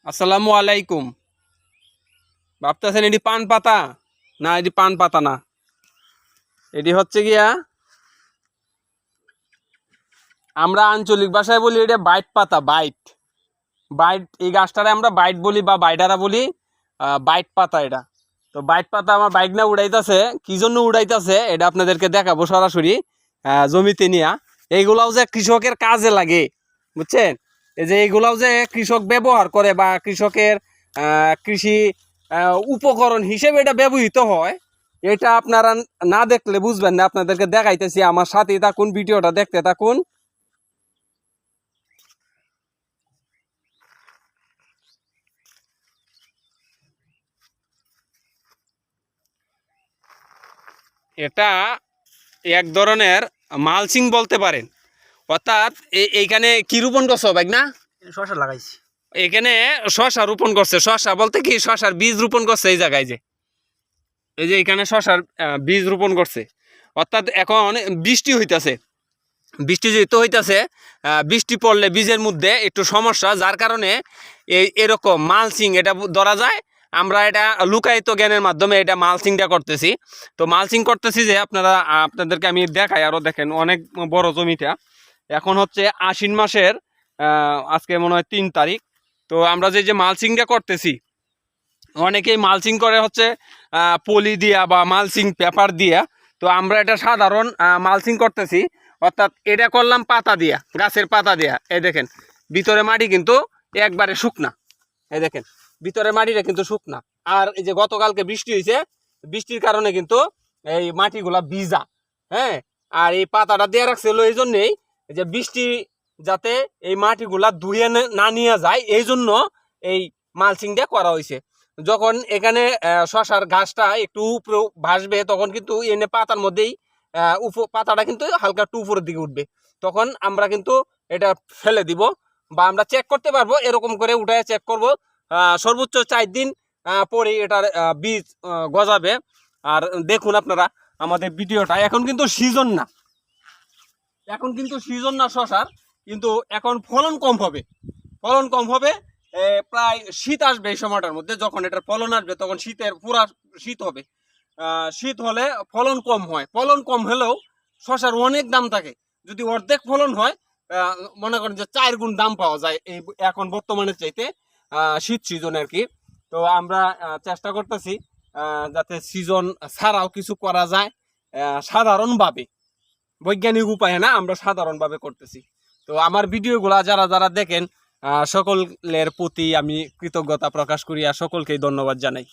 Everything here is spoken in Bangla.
আসসালামু আলাইকুম। ভাবতেছেন এটি পান পাতা? না, এটি পান পাতা না, এটি হচ্ছে গিয়া আমরা আঞ্চলিক ভাষায় বলি এটা বাইট পাতা। বাইট বাইট এই গাছটারে আমরা বাইট বলি বা বাইডারা বলি। বাইট পাতা এটা। তো বাইট পাতা আমার বাইক না উড়াইতেছে, কি জন্য উড়াইতেছে এটা আপনাদেরকে দেখাবো সরাসরি জমিতে নিয়া। এইগুলাও যে কৃষকের কাজে লাগে, বুঝছেন? এই যে এইগুলাও যে কৃষক ব্যবহার করে বা কৃষকের কৃষি উপকরণ হিসেবে এটা ব্যবহৃত হয়, এটা আপনারা না দেখলে বুঝবেন না। আপনাদেরকে দেখাইতেছি, আমার সাথেই থাকুন, ভিডিওটা দেখতে থাকুন। এটা এক ধরনের মালচিং বলতে পারেন। অর্থাৎ এইখানে কি রোপণ করছো বাইক না? শসা লাগাইছি। এখানে শশা রোপণ করছে। শশা বলতে কি, শশার বীজ রোপণ করছে এই জায়গায়। যে এই যে এখানে শশার বীজ রোপণ করছে। অর্থাৎ এখন বৃষ্টি হইতাছে, বৃষ্টি যেহেতু হইতাছে, বৃষ্টি পড়লে বীজের মধ্যে একটু সমস্যা, যার কারণে এরকম মালচিং এটা ধরা যায়। আমরা এটা লুকায়িত জ্ঞানের মাধ্যমে এটা মালচিংটা করতেছি। তো মালচিং করতেছি যে আপনাদেরকে আমি দেখাই। আরও দেখেন অনেক বড় জমিটা। এখন হচ্ছে আশ্বিন মাসের আজকে মনে হয় 3 তারিখ। তো আমরা যে মালচিংটা করতেছি, অনেকেই মালচিং করে হচ্ছে পলি দিয়া বা মালচিং পেপার দিয়া। তো আমরা এটা সাধারণ মালচিং করতেছি। অর্থাৎ এটা করলাম পাতা দিয়া, গাছের পাতা দিয়া। এই দেখেন ভিতরে মাটি কিন্তু একবারে শুকনা। এই দেখেন ভিতরে মাটিটা কিন্তু শুকনা। আর এই যে গতকালকে বৃষ্টি হয়েছে, বৃষ্টির কারণে কিন্তু এই মাটিগুলা ভিজা। হ্যাঁ, আর এই পাতাটা দিয়ে রাখছিল এই জন্যেই যে বৃষ্টি যাতে এই মাটিগুলা ধুয়ে না নিয়ে যায়, এই জন্য এই মালচিংটা করা হয়েছে। যখন এখানে শশার গাছটা একটু উপরে ভাসবে, তখন কিন্তু এনে পাতার মধ্যেই পাতাটা কিন্তু হালকা একটু উপরের দিকে উঠবে। তখন আমরা কিন্তু এটা ফেলে দিব বা আমরা চেক করতে পারবো। এরকম করে উঠায় চেক করব। সর্বোচ্চ 4 দিন পরে এটার বীজ গজাবে। আর দেখুন আপনারা আমাদের ভিডিওটা। এখন কিন্তু সিজন না, এখন কিন্তু সিজন না শশার, কিন্তু এখন ফলন কম হবে। ফলন কম হবে প্রায় শীত আসবে। এই সময়টার মধ্যে যখন এটার ফলন আসবে, তখন শীতের পুরা শীত হবে। শীত হলে ফলন কম হয়। ফলন কম হলেও শশার অনেক দাম থাকে। যদি অর্ধেক ফলন হয়, মনে করেন যে 4 গুণ দাম পাওয়া যায় এই এখন বর্তমানে চাইতে, শীত সিজনে আর কি। তো আমরা চেষ্টা করতেছি যাতে সিজন ছাড়াও কিছু করা যায় সাধারণভাবে, বৈজ্ঞানিক উপায়ে না, আমরা সাধারণভাবে করতেছি। তো আমার ভিডিওগুলা যারা যারা দেখেন, সকলের প্রতি আমি কৃতজ্ঞতা প্রকাশ করি আর সকলকেই ধন্যবাদ জানাই।